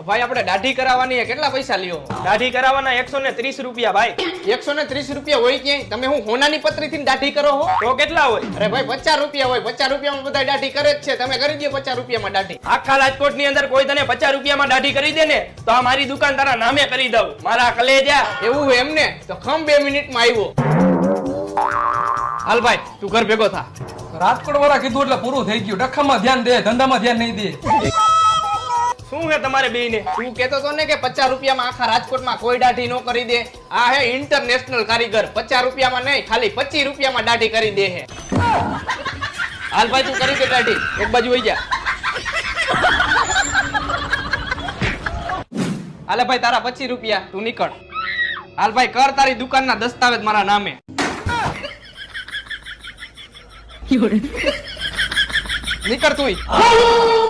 ભાઈ આપણે દાઢી કરાવવાની છે, કેટલા પૈસા લ્યો? દાઢી કરાવવાના 130 રૂપિયા ભાઈ. 130 રૂપિયા હોય ક્યાંય? તમે હું હોનાની પત્રીથી દાઢી કરો હો? તો કેટલા હોય? અરે ભાઈ 50 રૂપિયા હોય. 50 રૂપિયામાં બધા દાઢી કરે જ છે. તમે કરી દો 50 રૂપિયામાં દાઢી. આખા રાજકોટ ની અંદર કોઈ તને 50 રૂપિયામાં દાઢી કરી દે ને તો આ મારી દુકાન તારા નામે કરી દઉં. મારા કલેજા. એવું હોય એમને? તો ખમ 2 મિનિટમાં આવ્યો. હાલ ભાઈ તું ઘર ભેગો થા. રાજકોટ વાળા કીધું એટલે પૂરું થઈ ગયું. ડખામાં ધ્યાન દે, ધંધામાં ધ્યાન નહીં દે. શું છે તમારે બેયને? તું કહેતો તો ને કે 50 રૂપિયામાં આખા રાજકોટમાં કોઈ દાઢી ન કરી દે. આ હે ઇન્ટરનેશનલ કારીગર. 50 રૂપિયામાં નહીં, ખાલી 25 રૂપિયામાં દાઢી કરી દે હે. હાલ ભાઈ તું કરી દે દાઢી. એક બાજુ હોઈ જા. હાલે ભાઈ તારા 25 રૂપિયા. તું નીકળ. હાલ ભાઈ કર તારી દુકાનના દસ્તાવેજ મારા નામે. નીકળ તું.